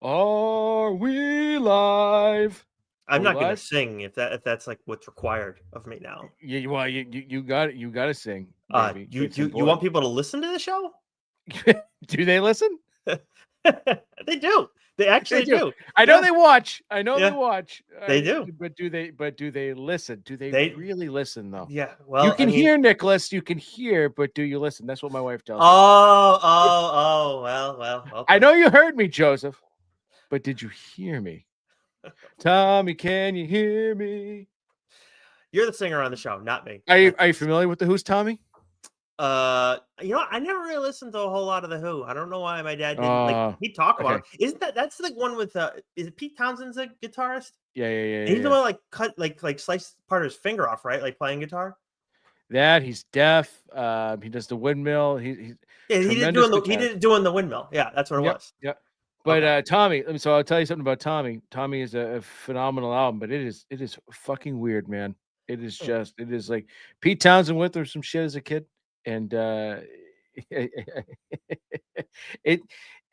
Are we live? I'm Are we not gonna live? sing if that's like what's required of me now. Yeah, well, you got you got to sing, baby. You It's you you want important. people to listen to the show? Do they listen? They do. They They actually do. do. I know Yeah, they watch. I know they yeah, watch. they do. But do they? But do they listen? Do they They really listen though? yeah. You Well, I can mean, hear Nicholas. You can hear, but do you listen? That's what my wife tells me. well, I okay. know you heard me, Joseph, but did you hear me, Tommy? Can you hear me? You're the singer on the show, not me. Are you familiar with the Who's Tommy? I never really listened to a whole lot of the Who. I don't know why my dad didn't like. Uh, He talk about okay. it. Isn't that's the one with is it Pete Townsend's a guitarist? Yeah, yeah, yeah, And yeah, he's the yeah. one like cut like sliced part of his finger off, right? Like playing guitar. That he's deaf. He does the windmill. He's Yeah, tremendous he guitarist. did it doing the windmill. Yeah, that's what it Yep, was. yep. But Okay. Tommy, so I'll tell you something about Tommy. Tommy is a phenomenal album, but it is fucking weird, man. Hmm. It is like Pete Townsend went through some shit as a kid, and it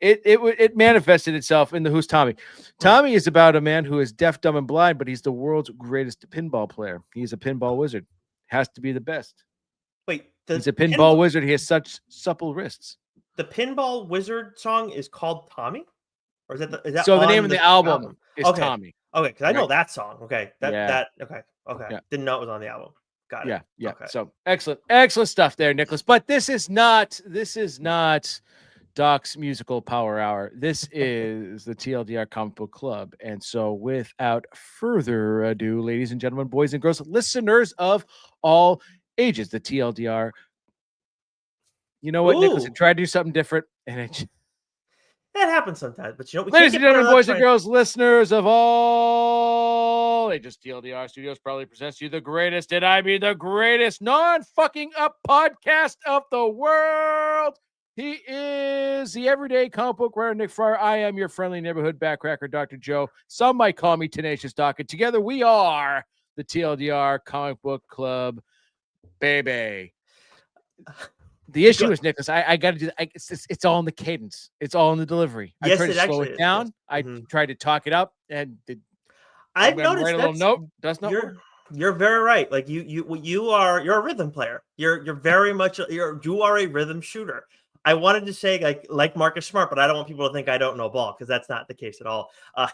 it it manifested itself in the Who's Tommy. Hmm. Tommy is about a man who is deaf, dumb, and blind, but he's the world's greatest pinball player. He's a pinball wizard. Has to be the best. Wait, He's a pinball wizard. He has such supple wrists. the Pinball Wizard song is called Tommy, or is that So the name on of the the album album? is Okay, Tommy, okay, because I know right? that song. Okay, Yeah, okay. yeah, Didn't know it was on the album. Got it. yeah, yeah. Okay. So excellent, excellent stuff there, Nicholas. But this is not Doc's musical power hour. This is the TLDR Comic Book Club. And so, without further ado, ladies and gentlemen, boys and girls, listeners of all ages, the TLDR. You know what, Nicholas? I Ooh, tried to do something different, and it that happens sometimes, but you know we can't Ladies and get rid gentlemen, of that boys and trying. girls, listeners of all ages, TLDR Studios proudly presents you the greatest, and I mean the greatest non-fucking up podcast of the world. He is the everyday comic book writer, Nick Friar. I am your friendly neighborhood backcracker, Dr. Joe. Some might call me Tenacious Doc, and together we are the TLDR Comic Book Club, baby. The issue Good. is, Nicholas, I got to do that. It's all in the cadence. It's all in the delivery. I try Yes, to it slow actually it is. Yes. down. I Mhm. try to talk it up, and I'm I've going to write noticed a little that's note. Does not work. you're very right. Like you're a rhythm player. You're very much you are a rhythm shooter. I wanted to say like Marcus Smart, but I don't want people to think I don't know ball because that's not the case at all.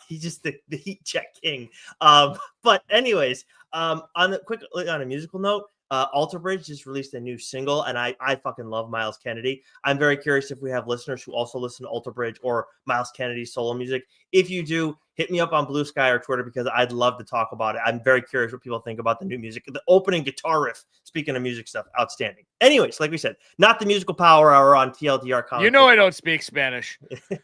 He's just the heat check king. But anyways, on a musical note, Alter Bridge just released a new single, and I fucking love Miles Kennedy. I'm very curious if we have listeners who also listen to Alter Bridge or Miles Kennedy's solo music. If you do, hit me up on Blue Sky or Twitter because I'd love to talk about it. I'm very curious what people think about the new music. The opening guitar riff, speaking of music stuff, outstanding. Anyways, like we said, not the musical power hour on TLDR You Comic know Book I Club. don't speak Spanish.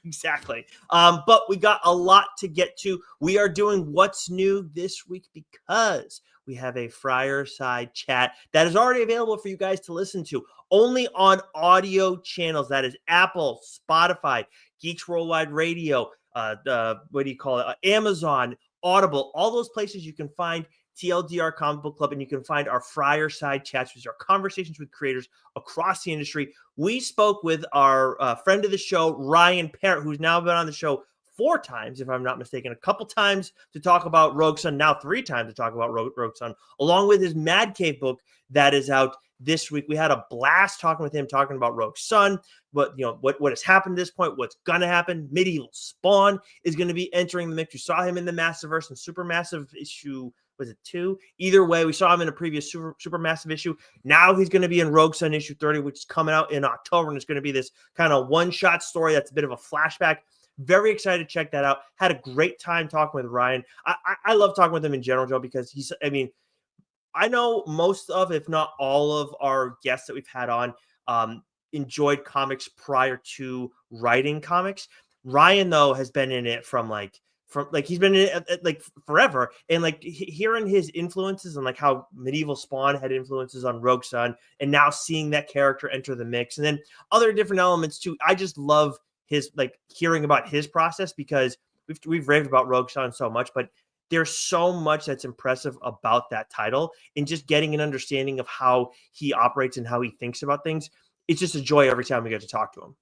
Exactly. But we got a lot to get to. We are doing what's new this week because we have a Friar Side chat that is already available for you guys to listen to only on audio channels. That is Apple, Spotify, Geeks Worldwide Radio, what do you call it? Amazon, Audible, all those places you can find TLDR Comic Book Club, and you can find our Friar Side chats, which are conversations with creators across the industry. We spoke with our friend of the show, Ryan Parrott, who's now been on the show 4 times, if I'm not mistaken, a couple times to talk about Rogue Sun, now 3 times to talk about Rogue Sun, along with his Mad Cave book that is out this week. We had a blast talking with him, talking about Rogue Sun, what has happened to this point, what's going to happen. Medieval Spawn is going to be entering the mix. You saw him in the Massiverse and Supermassive issue. Was it 2? Either way, we saw him in a previous Supermassive issue. Now he's going to be in Rogue Sun issue 30, which is coming out in October, and it's going to be this kind of one-shot story that's a bit of a flashback. Very excited to check that out. Had a great time talking with Ryan. I love talking with him in general, Joe, because I know most of, if not all of our guests that we've had on enjoyed comics prior to writing comics. Ryan, though, has been in it from he's been in it like forever, and like hearing his influences and like how Medieval Spawn had influences on Rogue Sun, and now seeing that character enter the mix, and then other different elements too. I just love his hearing about his process because we've raved about Rogue Sun so much, but there's so much that's impressive about that title, and just getting an understanding of how he operates and how he thinks about things. It's just a joy every time we get to talk to him.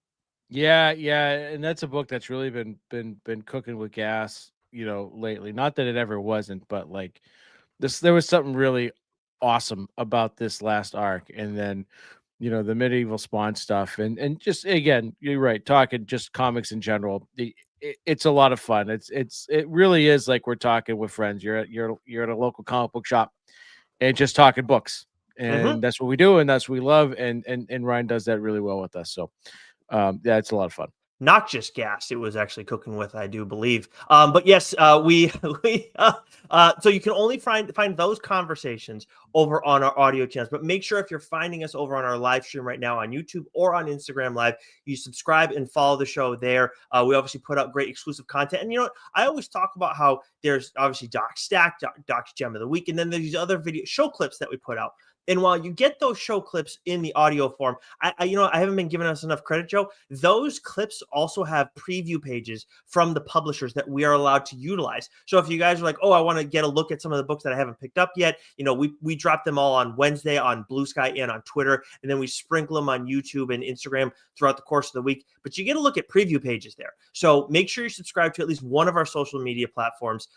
Yeah, and that's a book that's really been cooking with gas, lately. Not that it ever wasn't, but like there was something really awesome about this last arc, and then the medieval spawn stuff, and just again, you're right, talking just comics in general. It's a lot of fun. It really is like we're talking with friends. You're at a local comic book shop and just talking books, Hmm. and that's what we do, and that's what we love, and Ryan does that really well with us. So yeah, it's a lot of fun. Not just gas; it was actually cooking with, I do believe. But yes, we we so you can only find those conversations over on our audio channels. But make sure if you're finding us over on our live stream right now on YouTube or on Instagram Live, you subscribe and follow the show there. We obviously put out great exclusive content, and you know what? I always talk about how there's obviously Doc Stack, Doc's Gem of the Week, and then there's these other video show clips that we put out. And while you get those show clips in the audio form, I haven't been giving us enough credit, Joe. Those clips also have preview pages from the publishers that we are allowed to utilize. So if you guys are like, oh, I want to get a look at some of the books that I haven't picked up yet, we drop them all on Wednesday on Blue Sky and on Twitter, and then we sprinkle them on YouTube and Instagram throughout the course of the week. But you get a look at preview pages there. So make sure you subscribe to at least one of our social media platforms,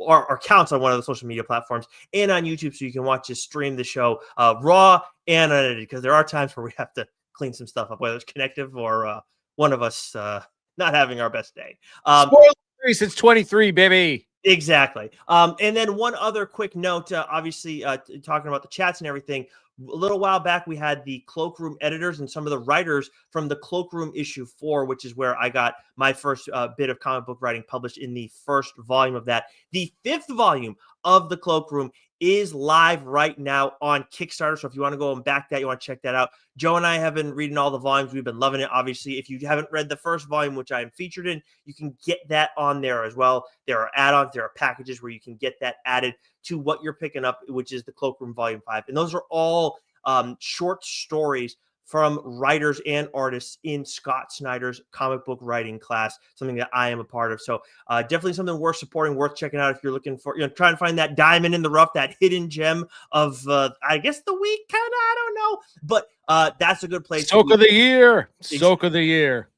or accounts on one of the social media platforms and on YouTube, so you can watch us stream the show raw and unedited, because there are times where we have to clean some stuff up, whether it's connective or one of us not having our best day. Spoiler free since 23, baby. Exactly. And then one other quick note, obviously talking about the chats and everything. A little while back, we had the Cloakroom editors and some of the writers from the Cloakroom issue 4, which is where I got my first bit of comic book writing published in the first volume of that. The 5th volume of the Cloakroom is live right now on Kickstarter. So if you want to go and back that, you want to check that out. Joe and I have been reading all the volumes. We've been loving it. Obviously, if you haven't read the first volume, which I am featured in, you can get that on there as well. There are add-ons, there are packages where you can get that added to what you're picking up, which is the Cloakroom Volume 5. And those are all short stories from writers and artists in Scott Snyder's comic book writing class, something that I am a part of. So definitely something worth supporting, worth checking out if you're looking for, trying to find that diamond in the rough, that hidden gem of, I guess, the week, kind of, I don't know. But that's a good place. Soak of the year. Soak of the year.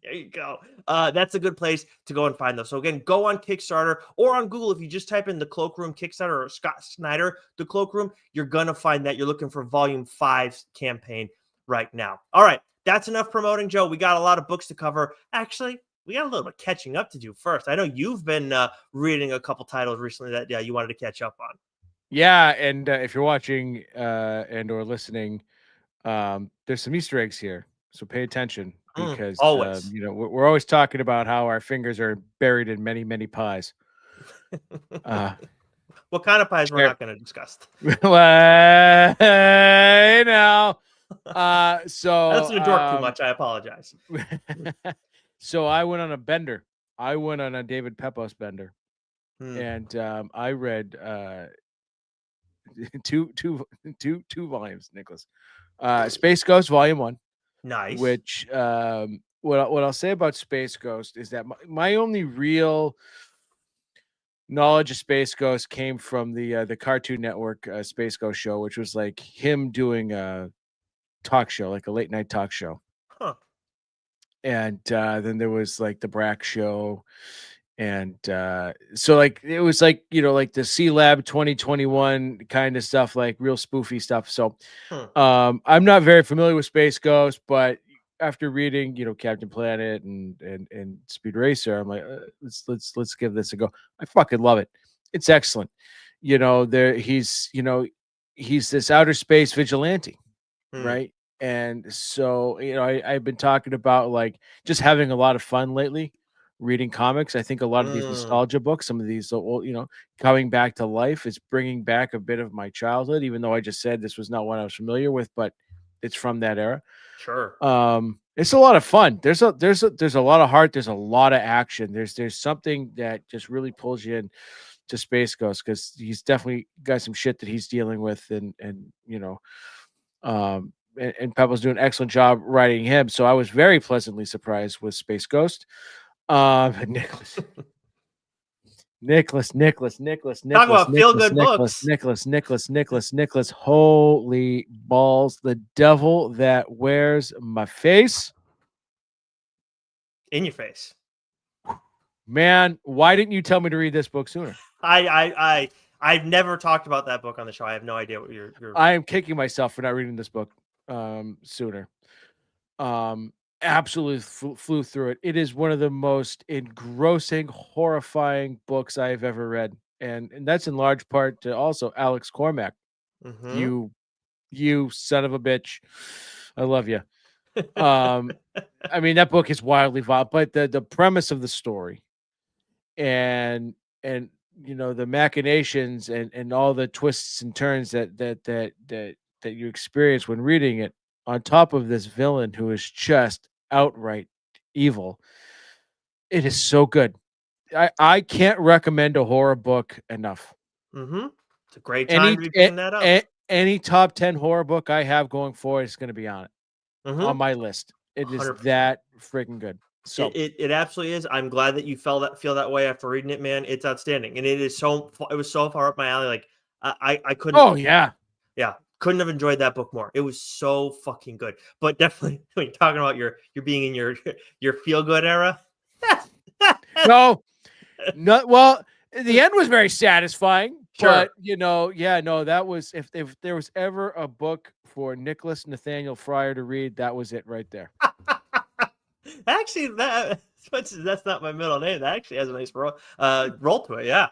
There you go. That's a good place to go and find those. So again, go on Kickstarter or on Google. If you just type in the Cloakroom Kickstarter or Scott Snyder, the Cloakroom, you're going to find that. You're looking for Volume 5's campaign right now. All right. That's enough promoting, Joe. We got a lot of books to cover. Actually, we got a little bit catching up to do first. I know you've been reading a couple titles recently that you wanted to catch up on. Yeah. And if you're watching and or listening, there's some Easter eggs here. So pay attention, because Always. we're always talking about how our fingers are buried in many, many pies. What kind of pies we're not going to discuss? Well, now, so I listen to Dork too much. I apologize. So I went on a bender. I went on a David Pepos bender, and I read two volumes, Nicholas. Space Ghost Volume 1. Nice. Which what I'll say about Space Ghost is that my only real knowledge of Space Ghost came from the Cartoon Network Space Ghost show, which was like him doing a talk show, like a late night talk show. Huh. And then there was like the Brack show, and so like it was like like the C Lab 2021 kind of stuff, like real spoofy stuff. So I'm not very familiar with Space Ghost, but after reading Captain Planet and Speed Racer, I'm like, let's give this a go. I fucking love it. It's excellent. He's this outer space vigilante, right? And so I've been talking about like just having a lot of fun lately reading comics. I think a lot of these nostalgia books, some of these old, coming back to life, is bringing back a bit of my childhood, even though I just said this was not what I was familiar with, but it's from that era. Sure. It's a lot of fun. There's a lot of heart. There's a lot of action. There's something that just really pulls you in to Space Ghost, because he's definitely got some shit that he's dealing with, and Pebbles doing an excellent job writing him. So I was very pleasantly surprised with Space Ghost. Nicholas. Talk about feel-good books. Nicholas. Holy balls. The devil that wears my face. In your face. Man, why didn't you tell me to read this book sooner? I've never talked about that book on the show. I have no idea what you're I am kicking myself for not reading this book sooner. Absolutely flew through it. It is one of the most engrossing, horrifying books I've ever read. And that's in large part to also Alex Cormack. Mm-hmm. You son of a bitch. I love you. I mean, that book is wildly violent, but the premise of the story and the machinations and all the twists and turns that you experience when reading it, on top of this villain who is just outright evil. It is so good. I can't recommend a horror book enough. Mm-hmm. It's a great time to be picking that up. Any top 10 horror book I have going forward is going to be on it. Mm-hmm. On my list. It is 100%. that freaking good. So it absolutely is. I'm glad that you feel that way after reading it, man. It's outstanding, and it was so far up my alley. Like I couldn't. Oh yeah, couldn't have enjoyed that book more. It was so fucking good. But definitely, when you're talking about your being in your feel good era. no. Well, the end was very satisfying. Sure. But that was if there was ever a book for Nicholas Nathaniel Friar to read, that was it right there. Actually, that's not my middle name. That actually has a nice roll to it. Yeah.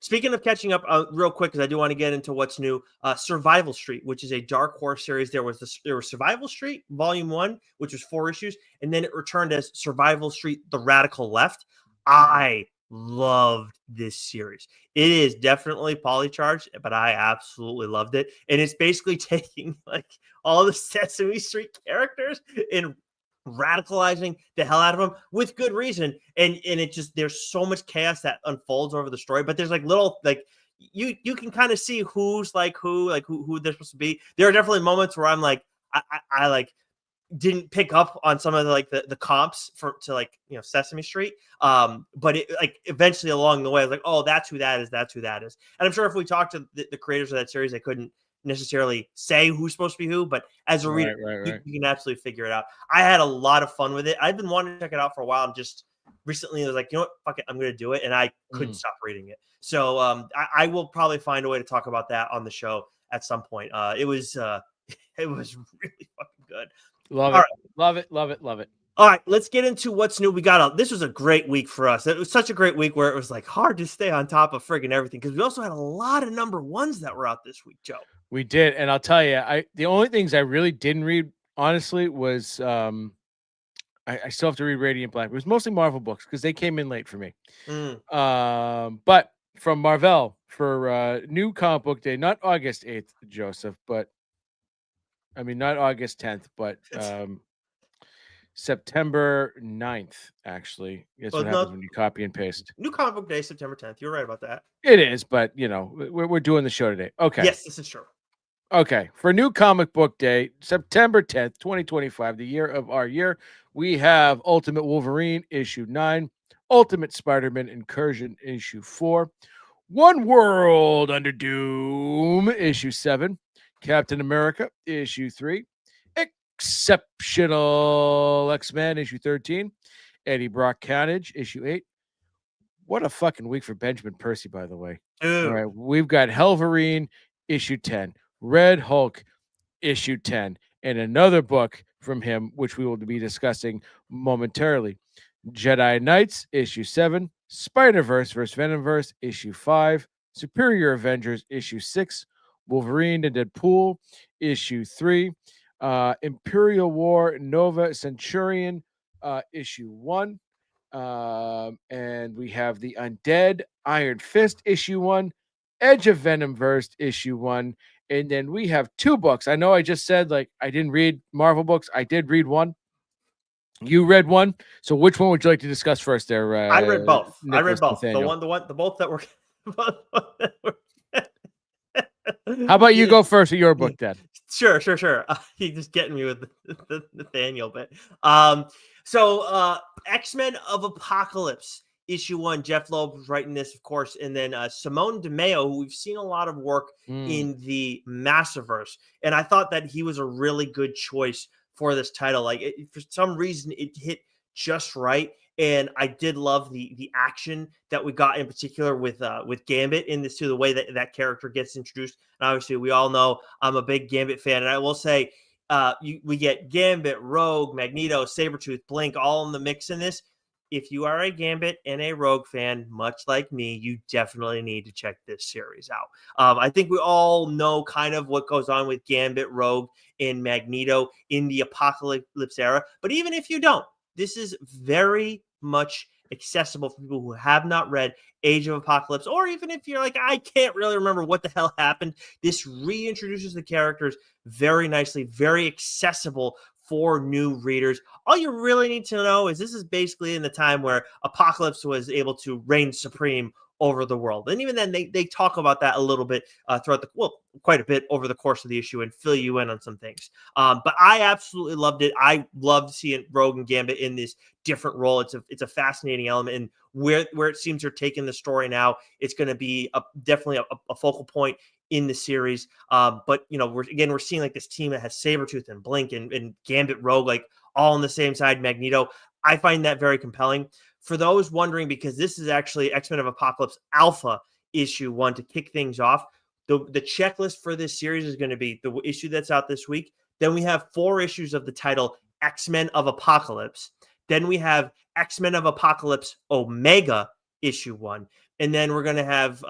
Speaking of catching up, real quick, because I do want to get into what's new. Survival Street, which is a Dark Horse series. There was Survival Street Volume 1, which was 4 issues, and then it returned as Survival Street: The Radical Left. I loved this series. It is definitely polycharged, but I absolutely loved it. And it's basically taking like all the Sesame Street characters and radicalizing the hell out of them with good reason. And it just, there's so much chaos that unfolds over the story, but there's like little, like you can kind of see who's like who they're supposed to be. There are definitely moments where I'm like, I like didn't pick up on some of the comps to like, Sesame Street. But it like eventually along the way, I was like, oh, that's who that is. That's who that is. And I'm sure if we talked to the creators of that series, they couldn't necessarily say who's supposed to be who, but as a reader, you can absolutely figure it out. I had a lot of fun with it. I've been wanting to check it out for a while, and just recently I was like, you know what, fuck it, I'm going to do it. And I couldn't stop reading it. So I will probably find a way to talk about that on the show at some point. It was really fucking good. Love it. Right. Love it. Love it. Love it. All right, let's get into what's new. This was a great week for us. It was such a great week where it was like hard to stay on top of friggin' everything, because we also had a lot of number ones that were out this week, Joe. We did, and I'll tell you, the only things I really didn't read, honestly, was I still have to read Radiant Black. It was mostly Marvel books because they came in late for me. But from Marvel for new comic book day, not August 8th, Joseph, but I mean not August 10th, but September 9th, actually. That's what happens when you copy and paste. New comic book day, September 10th. You're right about that. It is, but we're doing the show today. Okay. Yes, this is true. Okay. For new comic book day, September 10th, 2025, the year of our year, we have Ultimate Wolverine issue 9, Ultimate Spider-Man Incursion issue 4, One World Under Doom issue 7, Captain America issue 3, Exceptional X-Men issue 13, Eddie Brock Carnage issue 8. What a fucking week for Benjamin Percy, by the way. Dude. All right, we've got Helverine issue 10, Red Hulk issue 10, and another book from him, which we will be discussing momentarily. Jedi Knights issue 7, Spider-Verse vs. Venomverse issue 5, Superior Avengers issue 6, Wolverine and Deadpool issue 3, Imperial War Nova Centurion issue 1, and we have the Undead Iron Fist issue 1, Edge of Venomverse issue 1, and then we have 2 books. I know I just said like I didn't read Marvel books. I did read one. You read one. So which one would you like to discuss first there? I read both. Nicholas I read both. Nathaniel. The both that were How about you go first with your book then? Sure. He's just getting me with the Nathaniel bit. So X-Men of Apocalypse issue 1, Jeff Loeb was writing this, of course, and then Simone DeMeo, who we've seen a lot of work in the Massiverse, and I thought that he was a really good choice for this title. Like for some reason, it hit just right. And I did love the action that we got in particular with Gambit in this too, the way that that character gets introduced. And obviously, we all know I'm a big Gambit fan, and I will say, we get Gambit, Rogue, Magneto, Sabretooth, Blink, all in the mix in this. If you are a Gambit and a Rogue fan, much like me, you definitely need to check this series out. I think we all know kind of what goes on with Gambit, Rogue, and Magneto in the Apocalypse era. But even if you don't, this is very much accessible for people who have not read Age of Apocalypse, or even if you're like, I can't really remember what the hell happened. This reintroduces the characters very nicely, very accessible for new readers. All you really need to know is this is basically in the time where Apocalypse was able to reign supreme over the world. And even then, they talk about that a little bit throughout quite a bit over the course of the issue and fill you in on some things. But I absolutely loved it. I loved seeing Rogue and Gambit in this different role. It's a fascinating element, and where it seems they're taking the story now, it's going to be definitely a focal point in the series. But we're seeing like this team that has Sabretooth and Blink and Gambit, Rogue, like all on the same side, Magneto. I find that very compelling. For those wondering, because this is actually X-Men of Apocalypse Alpha issue 1 to kick things off, the checklist for this series is going to be the issue that's out this week. Then we have 4 issues of the title X-Men of Apocalypse. Then we have X-Men of Apocalypse Omega issue 1. And then we're going to have,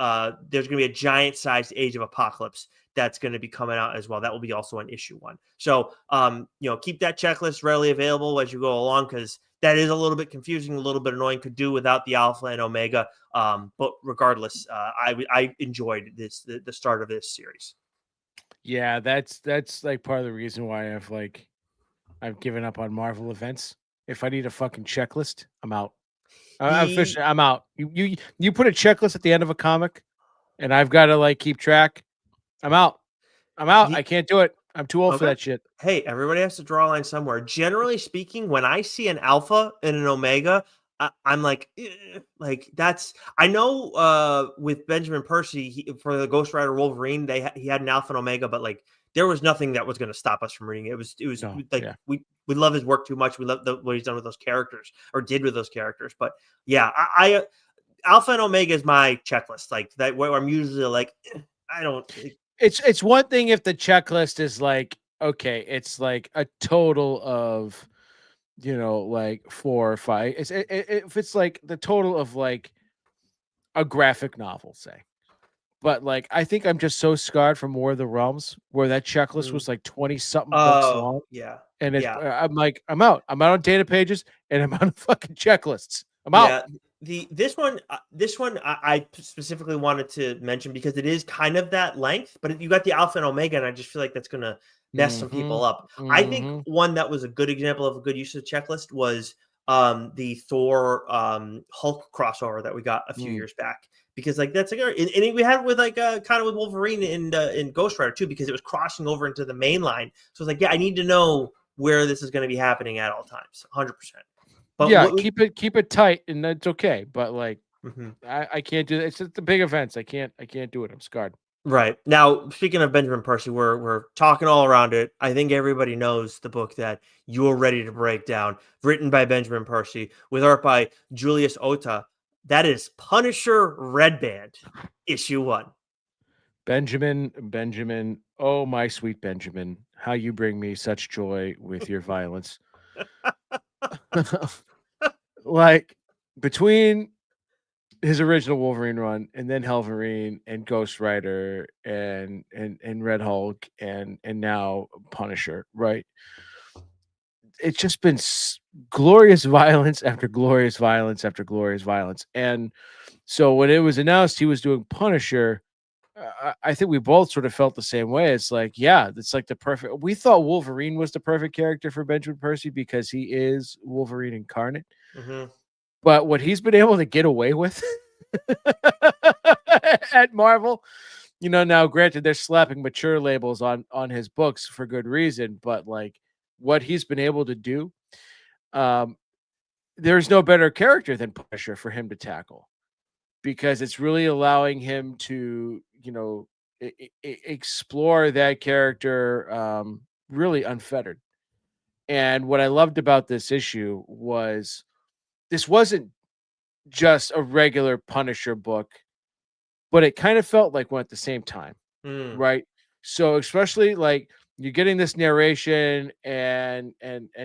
there's going to be a giant-sized Age of Apocalypse that's going to be coming out as well. That will be also an issue 1. So, keep that checklist readily available as you go along, because that is a little bit confusing, a little bit annoying. Could do without the Alpha and Omega. But regardless, I enjoyed the start of this series. Yeah, that's like part of the reason why I've given up on Marvel events. If I need a fucking checklist, I'm out. I'm out. You put a checklist at the end of a comic, and I've got to like keep track. I'm out. I can't do it. I'm too old for that shit. Hey, everybody has to draw a line somewhere. Generally speaking, when I see an Alpha and an Omega, I'm like, that's. I know with Benjamin Percy for the Ghost Rider Wolverine, he had an Alpha and Omega, but like there was nothing that was going to stop us from reading it. It was we love his work too much. We love what he's done with those characters or did with those characters. But yeah, I Alpha and Omega is my checklist. Like that, where I'm usually like, I don't. It's one thing if the checklist is like, okay, it's like a total of, like 4 or 5. If it's like the total of like a graphic novel, say. But like, I think I'm just so scarred from War of the Realms, where that checklist was like 20 something books long. Yeah. And I'm like, I'm out. I'm out on data pages and I'm out on fucking checklists. I'm out. This one I specifically wanted to mention because it is kind of that length, but you got the Alpha and Omega, and I just feel like that's going to mess some people up. I think one that was a good example of a good use of the checklist was the Thor Hulk crossover that we got a few years back, because like that's like, and we had it with like kind of with Wolverine and Ghost Rider too, because it was crossing over into the main line. So it's like, yeah, I need to know where this is going to be happening at all times, 100%. But yeah, keep it tight, and that's okay. But like, I can't do that. It's just the big events. I can't do it. I'm scarred. Right. Now, speaking of Benjamin Percy, we're talking all around it. I think everybody knows the book that you're ready to break down, written by Benjamin Percy, with art by Julius Ota. That is Punisher Red Band, issue 1. Benjamin, oh my sweet Benjamin, how you bring me such joy with your violence. Like, between his original Wolverine run and then Helverine and Ghost Rider and Red Hulk and now Punisher, right? It's just been glorious violence after glorious violence after glorious violence. And so when it was announced he was doing Punisher, I think we both sort of felt the same way. It's like, yeah, it's like the perfect. We thought Wolverine was the perfect character for Benjamin Percy because he is Wolverine incarnate. But what he's been able to get away with at Marvel, now granted they're slapping mature labels on his books for good reason, but like what he's been able to do, there's no better character than Punisher for him to tackle, because it's really allowing him to, explore that character really unfettered. And what I loved about this issue was this wasn't just a regular Punisher book, but it kind of felt like one at the same time, Mm, right? So especially like you're getting this narration and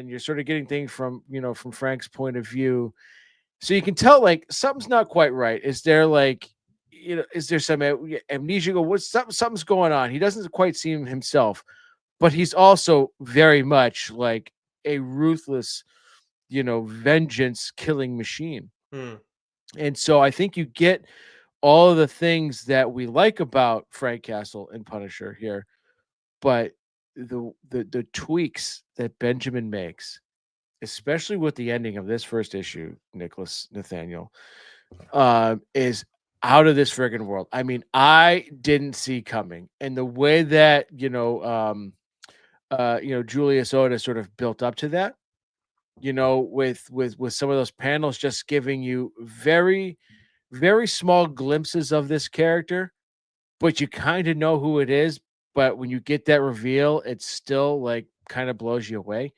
you're sort of getting things from from Frank's point of view, so you can tell like something's not quite right. Is there like is there some amnesia? What's something's going on? He doesn't quite seem himself, but he's also very much like a ruthless, vengeance killing machine. mm. And so I think you get all of the things that we like about Frank Castle and Punisher here, but the tweaks that Benjamin makes, especially with the ending of this first issue, Nicholas Nathaniel, is out of this friggin' world. I mean, I didn't see coming, and the way that Julius Oda sort of built up to that, with some of those panels just giving you very, very small glimpses of this character, but you kind of know who it is. But when you get that reveal, it still like kind of blows you away.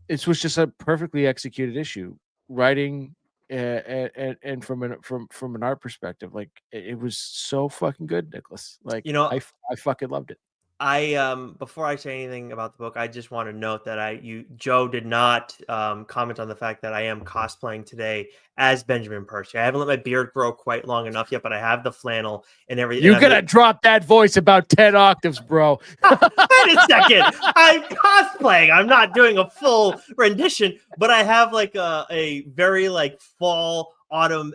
It was just a perfectly executed issue, writing and from an art perspective, like it was so fucking good, Nicholas. Like You know, I fucking loved it. before I say anything about the book, I just want to note that Joe did not comment on the fact that I am cosplaying today as Benjamin Percy. I haven't let my beard grow quite long enough yet, but I have the flannel and everything. You gotta drop that voice about 10 octaves, bro. Wait a second. I'm cosplaying. I'm not doing a full rendition, but I have like a very like fall autumn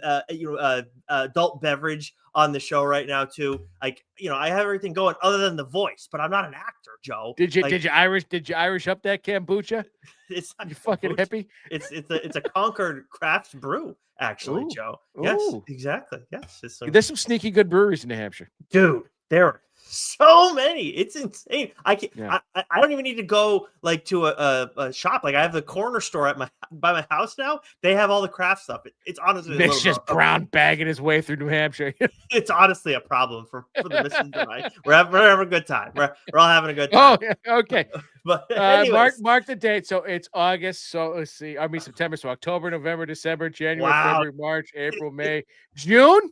adult beverage on the show right now too. Like, I have everything going other than the voice, but I'm not an actor, Joe. Did you Like, did you Irish up that kombucha? it's not You fucking kombucha. hippie. It's a Concord craft brew, actually, Ooh, Joe. Yes, ooh. exactly. Yes. There's some sneaky good breweries in New Hampshire. Dude, there are so many. It's insane. I can't. Yeah. I don't even need to go like to a shop. Like I have the corner store by my house now. They have all the craft stuff. It's honestly Nick's just brown bagging his way through New Hampshire. it's honestly a problem for the missus and I. We're having a good time. We're all having a good time. Oh, yeah, okay. But anyways, mark the date. So it's August. So let's see. I mean September. So October, November, December, January, wow. February, March, April, May, June.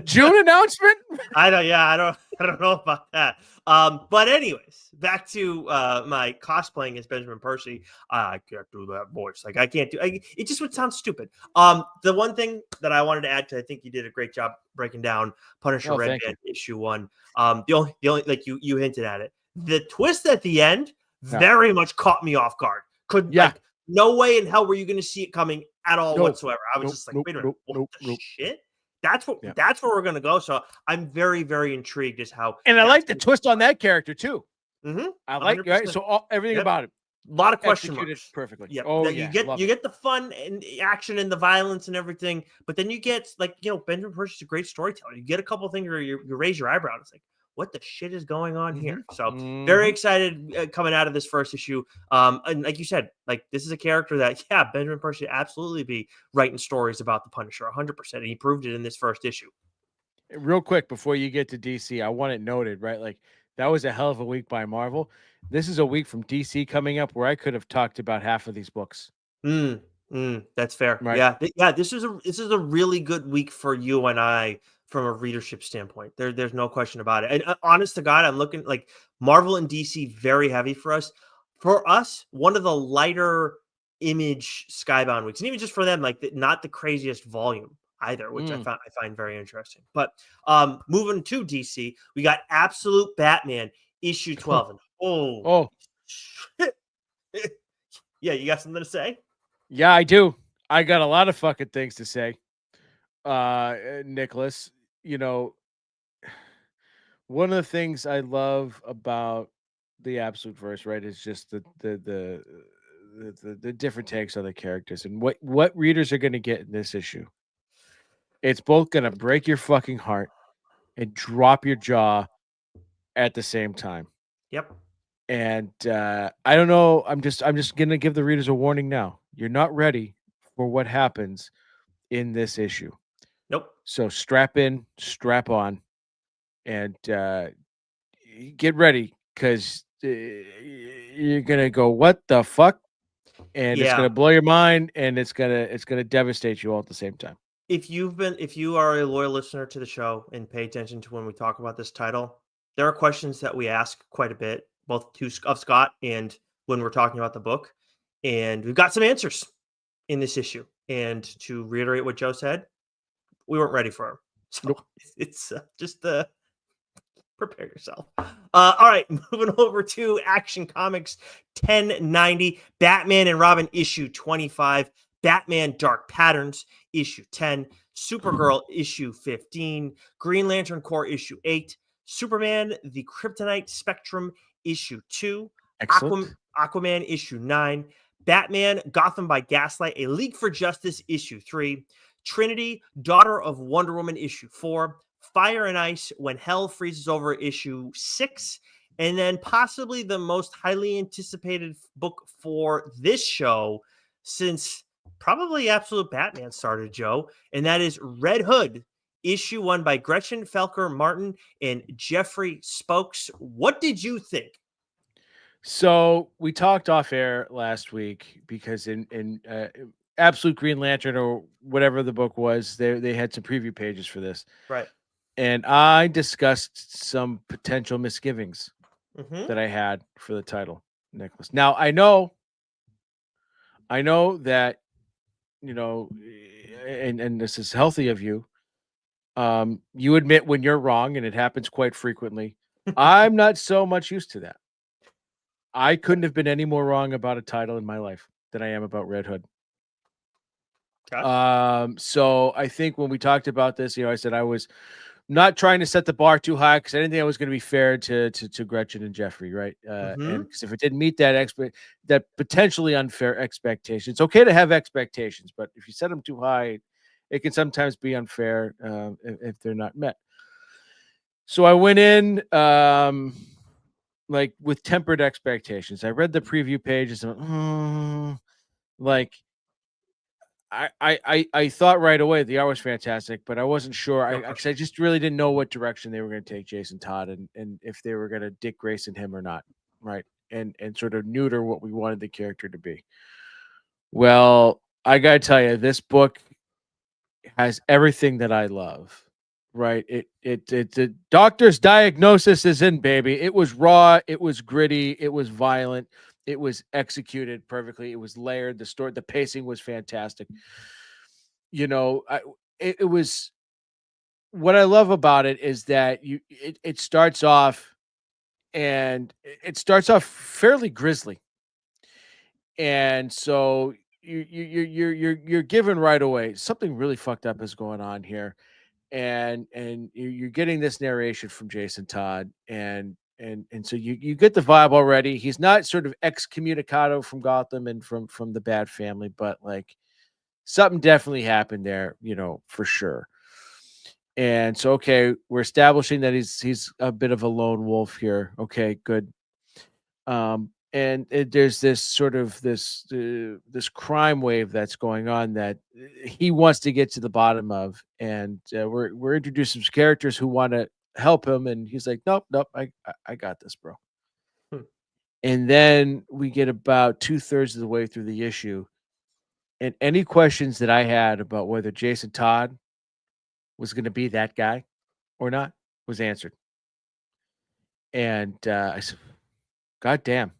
June announcement. I don't know about that. But anyways, back to my cosplaying as Benjamin Percy. I can't do that voice. Like I can't do. It just would sound stupid. The one thing that I wanted to add, because I think you did a great job breaking down Punisher Red Band issue 1. The only like you hinted at it. The twist at the end very much caught me off guard. Like, no way in hell were you going to see it coming at all whatsoever. I was just like, wait a minute, what the shit? That's where we're gonna go. So I'm very, very intrigued as how. And I like the twist on that character too. Mm-hmm. I like right. So everything about it. A lot of question marks. Perfectly. Yeah. Oh, you get the fun and action and the violence and everything, but then you get like Benjamin Percy's a great storyteller. You get a couple things where you raise your eyebrow. It's like, what the shit is going on here? So very excited coming out of this first issue. And like you said, like this is a character that Benjamin Percy would absolutely be writing stories about the Punisher 100%, and he proved it in this first issue. Real quick before you get to DC, I want it noted, right? Like that was a hell of a week by Marvel. This is a week from DC coming up where I could have talked about half of these books. That's fair. Right? Yeah. This is a really good week for you and I from a readership standpoint. There's no question about it. And honest to God, I'm looking like Marvel and DC very heavy for us. For us, one of the lighter image Skybound weeks, and even just for them, like not the craziest volume either, which I find very interesting. But moving to DC, we got Absolute Batman issue 12. Yeah, you got something to say? Yeah, I do. I got a lot of fucking things to say. Nicholas, one of the things I love about the Absolute Verse, right, is just the different takes on the characters and what readers are going to get in this issue. It's both going to break your fucking heart and drop your jaw at the same time. Yep. And I don't know. I'm just going to give the readers a warning now. You're not ready for what happens in this issue. Nope. So strap in, strap on, and get ready because you're going to go, what the fuck? and it's gonna blow your mind, and it's gonna devastate you all at the same time. If you are a loyal listener to the show and pay attention to when we talk about this title, there are questions that we ask quite a bit, both of Scott and when we're talking about the book, and we've got some answers in this issue. And to reiterate what Joe said, we weren't ready for him. So Nope. it's just prepare yourself. All right, moving over to Action Comics 1090, Batman and Robin issue 25, Batman Dark Patterns issue 10, Supergirl issue 15, Green Lantern Corps issue 8, Superman the Kryptonite Spectrum issue 2, Aquaman issue 9, Batman Gotham by Gaslight, A League for Justice issue 3, Trinity Daughter of Wonder Woman issue 4, Fire and Ice When Hell Freezes Over issue 6, and then possibly the most highly anticipated book for this show since probably Absolute Batman started, Joe, and that is Red Hood issue 1 by Gretchen Felker Martin and Jeffrey Spokes. What did you think? So we talked off air last week because in Absolute Green Lantern or whatever the book was, they had some preview pages for this, right? And I discussed some potential misgivings that I had for the title, Nicholas. Now I know that, you know, and this is healthy of you. You admit when you're wrong, and it happens quite frequently. I'm not so much used to that. I couldn't have been any more wrong about a title in my life than I am about Red Hood. Okay. So I think when we talked about this, I said I was not trying to set the bar too high because I didn't think I was going to be fair to Gretchen and Jeffrey, right? And because if it didn't meet that potentially unfair expectation, it's okay to have expectations, but if you set them too high, it can sometimes be unfair if they're not met. So I went in like with tempered expectations. I read the preview pages and like I thought right away the art was fantastic, but I wasn't sure. I just really didn't know what direction they were going to take Jason Todd and if they were going to Dick Grayson him or not, right? And sort of neuter what we wanted the character to be. Well, I got to tell you, this book has everything that I love. Right. The doctor's diagnosis is in, baby. It was raw. It was gritty. It was violent. It was executed perfectly. It was layered. The pacing was fantastic. It was, what I love about it is that it starts off fairly grisly. And so you're given right away something really fucked up is going on here. And you're getting this narration from Jason Todd, and so you get the vibe already. He's not sort of excommunicado from Gotham and from the Bad Family, but like something definitely happened there, for sure. And so, okay, we're establishing that he's a bit of a lone wolf here. Okay, good. And there's this sort of this crime wave that's going on that he wants to get to the bottom of, and we're introducing some characters who want to help him, and he's like, nope, I got this, bro. And then we get about 2/3 of the way through the issue, and any questions that I had about whether Jason Todd was going to be that guy or not was answered. And I said, God damn.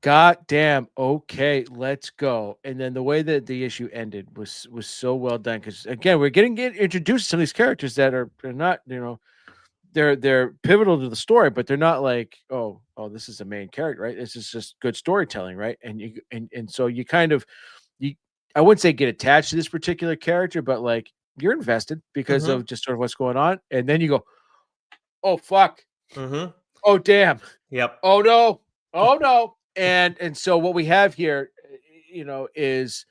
God damn. Okay, let's go. And then the way that the issue ended was so well done. Because again, we're getting introduced to some of these characters that are not, they're pivotal to the story, but they're not like, oh, this is a main character, right? This is just good storytelling, right? And so you kind of I wouldn't say get attached to this particular character, but like you're invested because of just sort of what's going on. And then you go, oh fuck. Oh damn. Yep. Oh no. Oh no. And so what we have here, is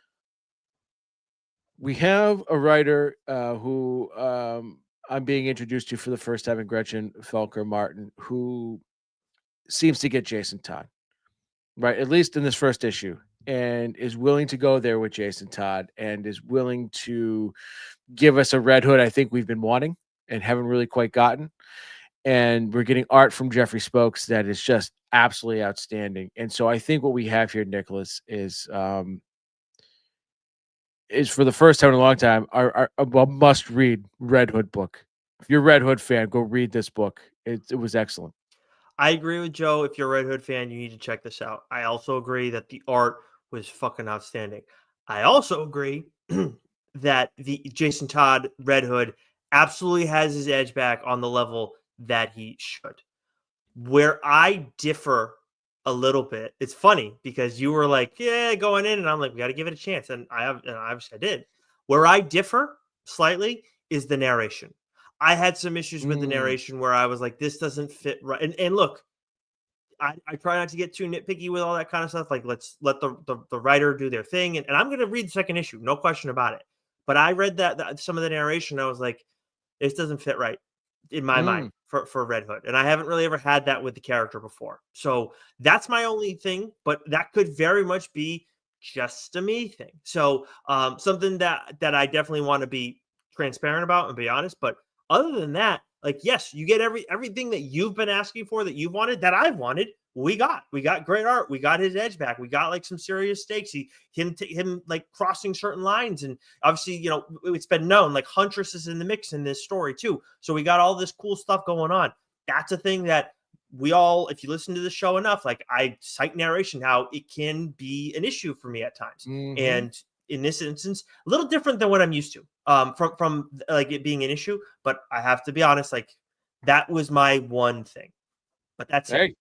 we have a writer who I'm being introduced to for the first time in Gretchen Felker Martin, who seems to get Jason Todd, right? At least in this first issue, and is willing to go there with Jason Todd and is willing to give us a Red Hood I think we've been wanting and haven't really quite gotten. And we're getting art from Jeffrey Spokes that is just absolutely outstanding. And so I think what we have here, Nicholas, is for the first time in a long time, a must read Red Hood book. If you're a Red Hood fan, go read this book. It was excellent. I agree with Joe. If you're a Red Hood fan, you need to check this out. I also agree that the art was fucking outstanding. I also agree that the Jason Todd Red Hood absolutely has his edge back on the level that he should. Where I differ a little bit, it's funny because you were like, "Yeah, going in," and I'm like, "We got to give it a chance," and obviously I did. Where I differ slightly is the narration. I had some issues with the Mm, narration where I was like, "This doesn't fit right." And look, I try not to get too nitpicky with all that kind of stuff. Like, let's let the writer do their thing, and I'm going to read the second issue, no question about it. But I read that some of the narration, I was like, this doesn't fit right in my mind mm. for Red Hood. And I haven't really ever had that with the character before. So that's my only thing, but that could very much be just a me thing. So something that I definitely want to be transparent about and be honest. But other than that, like yes, you get everything that you've been asking for, that you've wanted, that I've wanted. We got great art. We got his edge back. We got like some serious stakes. Him like crossing certain lines, and obviously, it's been known like Huntress is in the mix in this story too. So we got all this cool stuff going on. That's a thing that we all, if you listen to the show enough, like I cite narration, how it can be an issue for me at times. Mhm. And in this instance, a little different than what I'm used to from like it being an issue. But I have to be honest, like that was my one thing. But that's it. Hey,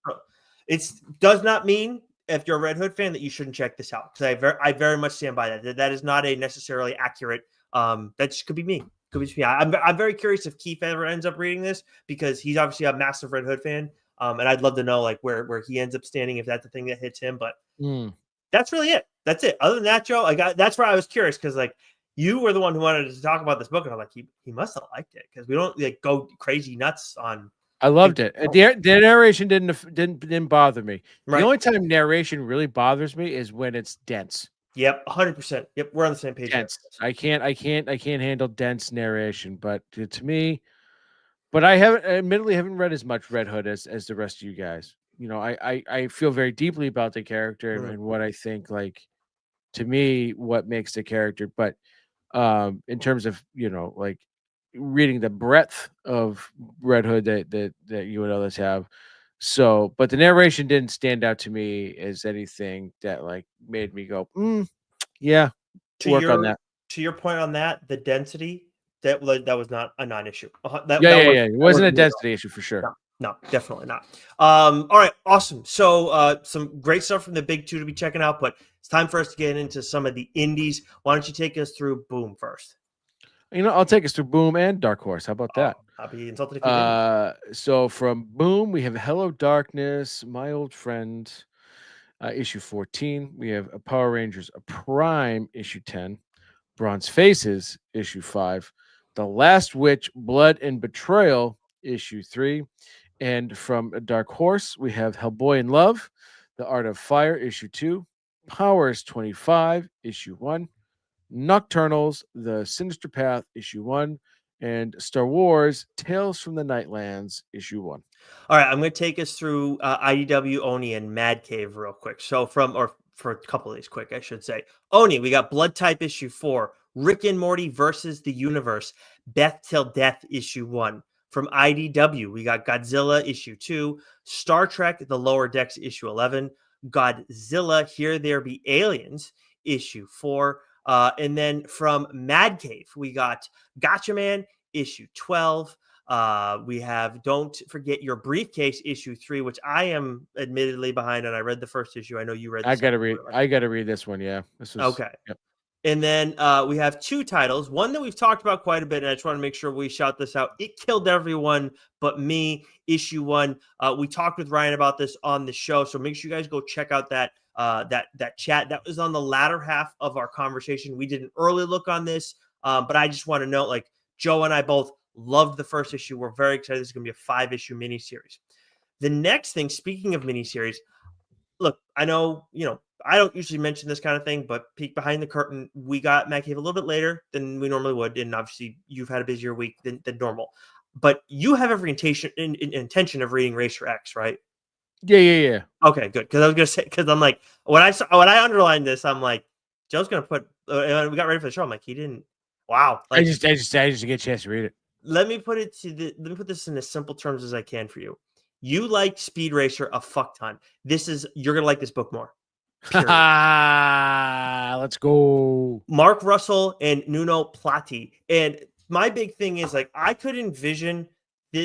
It does not mean if you're a Red Hood fan that you shouldn't check this out, because I very much stand by that. That is not a necessarily accurate. That just could be me. Could be just me. I'm very curious if Keith ever ends up reading this, because he's obviously a massive Red Hood fan. And I'd love to know like where he ends up standing, if that's the thing that hits him. But mm. that's really it. That's it. Other than that, Joe, that's where I was curious, because like you were the one who wanted to talk about this book, and I'm like, he must have liked it, because we don't like go crazy nuts on I things. loved it. The narration didn't bother me. The Right. only time narration really bothers me is when it's dense. Yep, 100%. Yep, we're on the same page there. Dense. I can't handle dense narration. But to me, but I admittedly haven't read as much Red Hood as the rest of you guys. I feel very deeply about the character and, Mhm. and what I think, like, to me, what makes the character. But in terms of, like, reading the breadth of Red Hood that you and others have. So, but the narration didn't stand out to me as anything that like made me go, yeah, To work on your that. to your point on that, the density, that was not a non-issue. Yeah, yeah, yeah. It That wasn't a wasn't me at all. density issue for sure. No, no, definitely not. All right, awesome. So some great stuff from the big two to be checking out, but it's time for us to get into some of the indies. Why don't you take us through Boom first? I'll take us to Boom and Dark Horse. How about Oh, that? I'll be insulted if you didn't. So from Boom, we have Hello Darkness, My Old Friend, issue 14. We have a Power Rangers, a Prime, issue 10. Bronze Faces, issue 5. The Last Witch, Blood and Betrayal, issue 3. And from a Dark Horse, we have Hellboy in Love, The Art of Fire, issue 2. Powers 25, issue 1. Nocturnals, The Sinister Path, issue 1. And Star Wars, Tales from the Nightlands, issue 1. All right, I'm going to take us through IDW, Oni, and Mad Cave real quick. So for a couple of these quick, I should say. Oni, we got Blood Type issue 4, Rick and Morty versus the Universe, Beth Till Death issue 1. From IDW, we got Godzilla issue 2, Star Trek The Lower Decks issue 11, Godzilla Here There Be Aliens issue 4. And then from Mad Cave, we got Gotcha Man issue 12. We have Don't Forget Your Briefcase issue 3, which I am admittedly behind on. I read the first issue. I know you read the second one. I gotta read this one. Yeah. This was Okay. yep. And then we have two titles. One that we've talked about quite a bit, and I just want to make sure we shout this out. It Killed Everyone But Me, issue 1. We talked with Ryan about this on the show, so make sure you guys go check out that that chat. That was on the latter half of our conversation. We did an early look on this, but I just want to note, like, Joe and I both loved the first issue. We're very excited. This is going to be a 5-issue miniseries. The next thing, speaking of miniseries, look, I know, I don't usually mention this kind of thing, but peek behind the curtain, we got Matt Cave a little bit later than we normally would. And obviously you've had a busier week than normal, but you have every intention of reading Racer X, right? Yeah. Okay, good. Because I was gonna say, because I'm like, when I underlined this, I'm like, Joe's gonna put. We got ready for the show. I'm like, he didn't. Wow. I Like, just get a chance to read it. let me put this in as simple terms as I can for you. You like Speed Racer a fuck ton. You're gonna like this book more. Period. Let's go. Mark Russell and Nuno Plati. And my big thing is like I could envision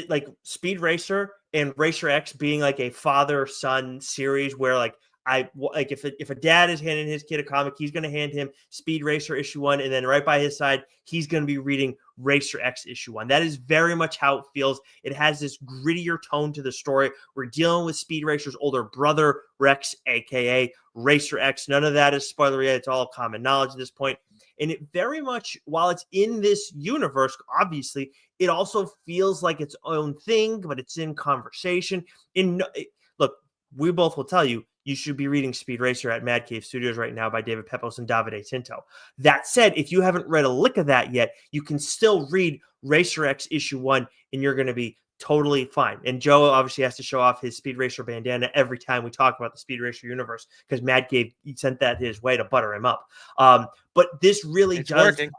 like Speed Racer and Racer X being like a father-son series where like if a dad is handing his kid a comic, he's going to hand him Speed Racer issue 1, and then right by his side, he's going to be reading Racer X issue 1. That is very much how it feels. It has this grittier tone to the story. We're dealing with Speed Racer's older brother, Rex, aka Racer X. None of that is spoilery. It's all common knowledge at this point. And it very much, while it's in this universe, obviously, it also feels like its own thing, but it's in conversation. Look, we both will tell you, you should be reading Speed Racer at Mad Cave Studios right now by David Pepos and Davide Tinto. That said, if you haven't read a lick of that yet, you can still read Racer X issue 1, and you're going to be totally fine. And Joe obviously has to show off his Speed Racer bandana every time we talk about the Speed Racer universe because Mad Cave sent that his way to butter him up. But this really does. They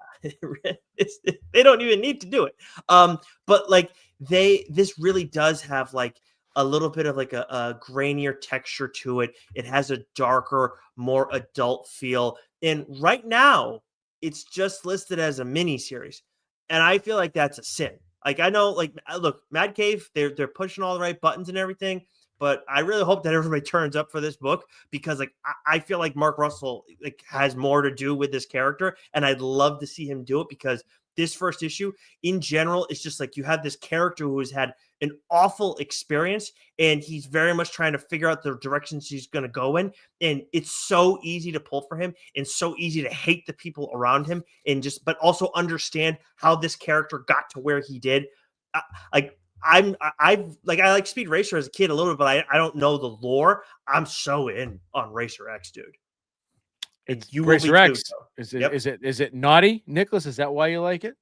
don't even need to do it. But like this really does have like a little bit of like a grainier texture to it. It has a darker, more adult feel. And right now, it's just listed as a mini series, and I feel like that's a sin. Like I know, like look, Mad Cave, they're pushing all the right buttons and everything, but I really hope that everybody turns up for this book because like I feel like Mark Russell like has more to do with this character, and I'd love to see him do it because this first issue in general, it's just like you have this character who has had an awful experience and he's very much trying to figure out the directions he's going to go in. And it's so easy to pull for him and so easy to hate the people around him but also understand how this character got to where he did. I like Speed Racer as a kid a little bit, but I don't know the lore. I'm so in on Racer X, dude. It's Racer X. Too, so. Is it naughty, Nicholas? Is that why you like it?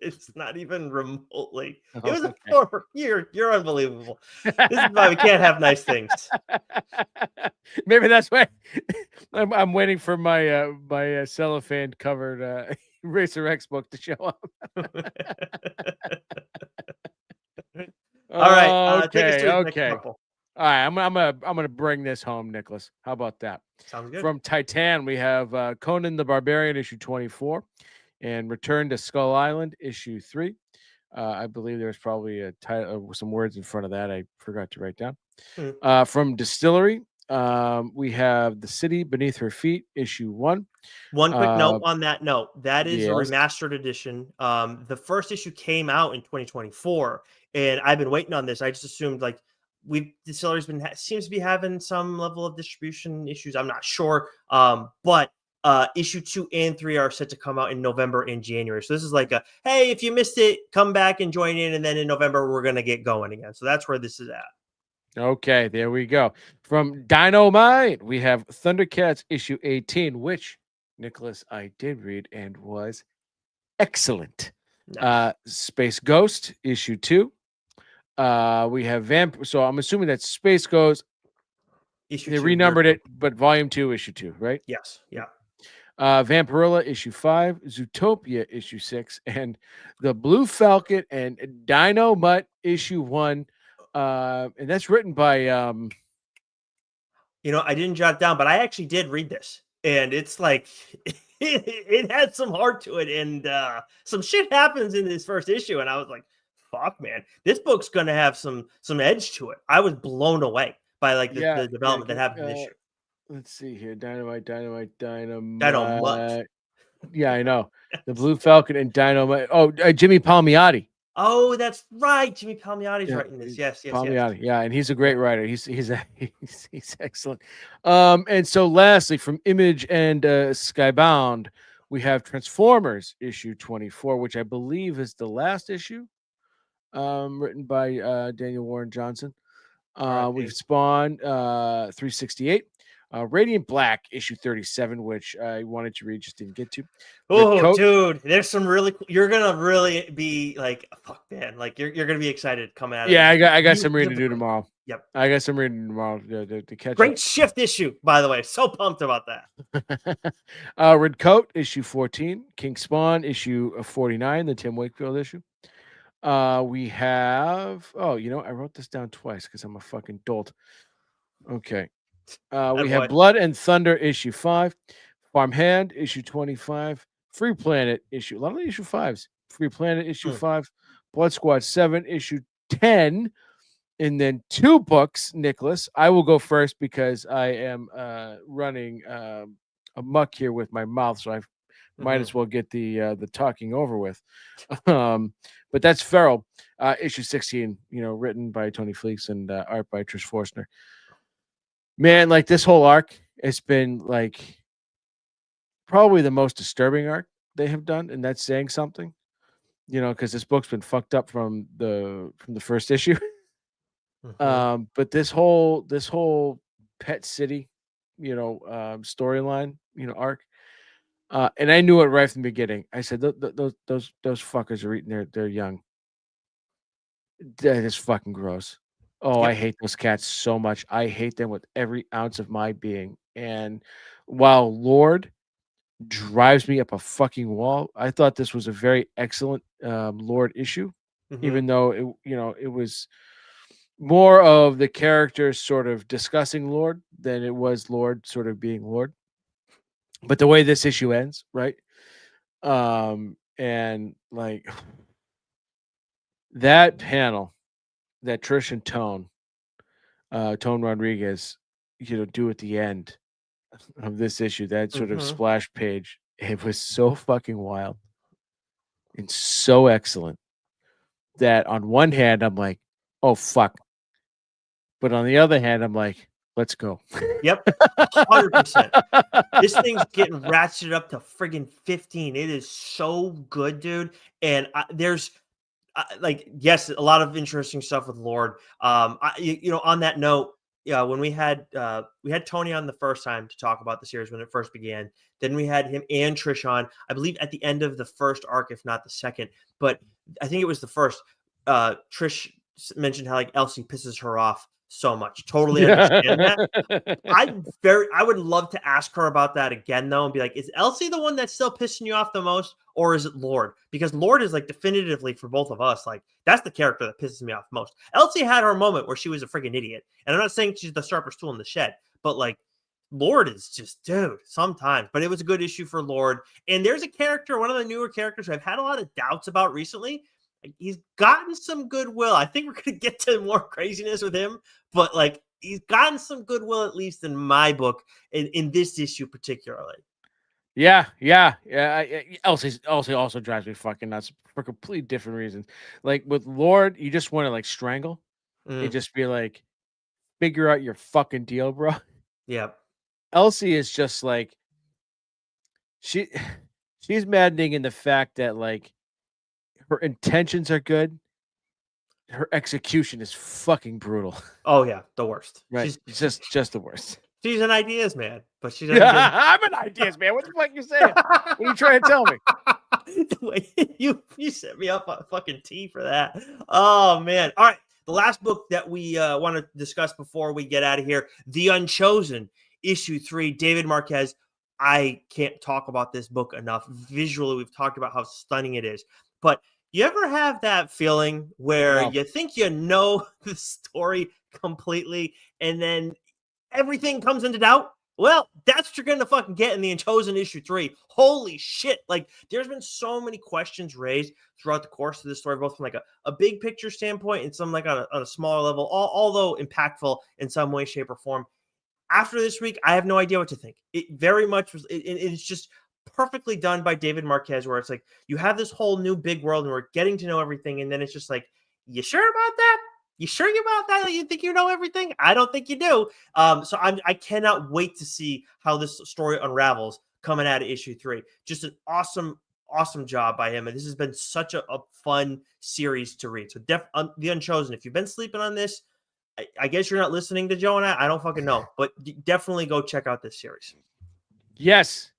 It's not even remotely. It was a former. You're unbelievable. This is why we can't have nice things. Maybe that's why I'm waiting for my cellophane covered Racer X book to show up. All right. Okay. All right. I'm gonna bring this home, Nicholas. How about that? Sounds good. From Titan, we have Conan the Barbarian issue 24, and Return to Skull Island issue 3. I believe there's probably a title, some words in front of that I forgot to write down. From Distillery, we have The City Beneath Her Feet issue 1. One quick note on that note. That is a remastered edition. The first issue came out in 2024, and I've been waiting on this. I just assumed like Distillery's seems to be having some level of distribution issues. I'm not sure. But issue 2 and 3 are set to come out in November and January. So this is like hey, if you missed it, come back and join in. And then in November, we're going to get going again. So that's where this is at. Okay, there we go. From Dynamite, we have Thundercats issue 18, which, Nicholas, I did read and was excellent. Nice. Space Ghost issue 2. We have so I'm assuming that Space Ghost. They renumbered it, but volume 2, issue 2, right? Yes. Yeah. Vampirilla issue 5, Zootopia issue 6, and the Blue Falcon and Dynamite issue 1. And that's written by I didn't jot down, but I actually did read this, and it's like it had some heart to it, and some shit happens in this first issue, and I was like, fuck, man, this book's gonna have some edge to it. I was blown away by like the development that happened in this issue. Let's see here. Dynamite. Yeah, I know. The Blue Falcon and Dynamite. Oh, Jimmy Palmiotti. Oh, that's right. Jimmy Palmiotti's writing this. Yes. Palmiotti. Yeah, and he's a great writer. He's excellent. And so lastly, from Image and Skybound, we have Transformers issue 24, which I believe is the last issue. Written by Daniel Warren Johnson. We've Spawn 368. Radiant Black issue 37, which I wanted to read, just didn't get to. Oh, dude, there's some really. You're gonna really be like, fuck, man, like you're gonna be excited coming out. Yeah, I got some reading to do tomorrow. Yep. I guess I'm reading tomorrow to catch Great shift issue, by the way. So pumped about that. up. Red Coat, issue 14. King Spawn, issue 49, the Tim Wakefield issue. We have, I wrote this down twice because I'm a fucking dolt. Okay. We have boy. Blood and Thunder, issue 5. Farmhand, issue 25. Free Planet, issue, a lot of the issue 5s. Free Planet, issue 5. Blood Squad 7, issue 10. And then 2 books, Nicholas. I will go first because I am running amok here with my mouth, so I might as well get the talking over with. But that's Feral, issue 16. Written by Tony Fleeks and art by Trish Forstner. Man, like this whole arc, it's been like probably the most disturbing arc they have done, and that's saying something. Because this book's been fucked up from the first issue. But this whole Pet City, storyline, arc, and I knew it right from the beginning. I said those fuckers are eating their young. That is fucking gross. Oh, I hate those cats so much. I hate them with every ounce of my being. And while Lord drives me up a fucking wall, I thought this was a very excellent Lord issue, even though it was more of the characters sort of discussing Lord than it was Lord sort of being Lord. But the way this issue ends, right? And like that panel that Trish and Tone Rodriguez, do at the end of this issue, that sort of splash page, it was so fucking wild and so excellent that on one hand, I'm like, oh, fuck. But on the other hand, I'm like, let's go. Yep. 100%. This thing's getting ratcheted up to friggin' 15. It is so good, dude. And there's yes, a lot of interesting stuff with Lord. On that note, when we had Tony on the first time to talk about the series when it first began, then we had him and Trish on, I believe at the end of the first arc, if not the second, but I think it was the first. Trish mentioned how like Elsie pisses her off so much. Totally understand that. I would love to ask her about that again though, and be like, is Elsie the one that's still pissing you off the most, or is it Lord? Because Lord is like definitively for both of us, like that's the character that pisses me off most. Elsie had her moment where she was a freaking idiot, and I'm not saying she's the sharpest tool in the shed, but like Lord is just, dude, sometimes. But it was a good issue for Lord. And there's a character, one of the newer characters who I've had a lot of doubts about recently. He's gotten some goodwill. I think we're going to get to more craziness with him, but like he's gotten some goodwill, at least in my book, in this issue particularly. Yeah. Elsie also drives me fucking nuts for completely different reasons. Like with Lord, you just want to like strangle and just be like, figure out your fucking deal, bro. Yep. Elsie is just like she's maddening in the fact that like her intentions are good. Her execution is fucking brutal. Oh yeah, the worst. Right. She's just the worst. She's an ideas man, but she doesn't. I'm an ideas man. What the fuck you saying? What are you trying to tell me? The way you set me up on fucking T for that. Oh man. All right. The last book that we want to discuss before we get out of here, The Unchosen, issue 3, David Marquez. I can't talk about this book enough. Visually, we've talked about how stunning it is. But you ever have that feeling where you think you know the story completely and then everything comes into doubt? Well, that's what you're going to fucking get in The Unchosen issue 3. Holy shit. Like, there's been so many questions raised throughout the course of this story, both from like a big picture standpoint and some like on a smaller level, although impactful in some way, shape, or form. After this week, I have no idea what to think. It very much was, it's just perfectly done by David Marquez, where it's like, you have this whole new big world and we're getting to know everything. And then it's just like, you sure about that? You sure about that? You think you know everything? I don't think you do. So I cannot wait to see how this story unravels coming out of issue 3. Just an awesome job by him. And this has been such a fun series to read. So The Unchosen, if you've been sleeping on this, I guess you're not listening to Joe and I don't fucking know, but definitely go check out this series. Yes.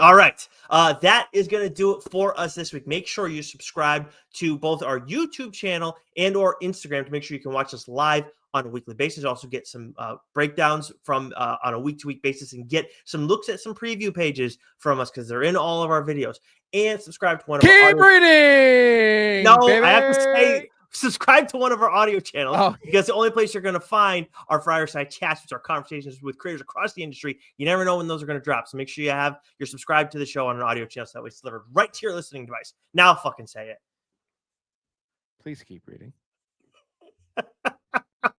All right. That is going to do it for us this week. Make sure you subscribe to both our YouTube channel and or Instagram to make sure you can watch us live on a weekly basis. Also get some breakdowns from on a week-to-week basis and get some looks at some preview pages from us because they're in all of our videos. And subscribe to one of our Keep reading. No, baby. I have to say subscribe to one of our audio channels Oh. because the only place you're going to find our Fireside Chats, which are conversations with creators across the industry. You never know when those are going to drop. So make sure you're subscribed to the show on an audio channel so that way it's delivered right to your listening device. Now fucking say it. Please keep reading.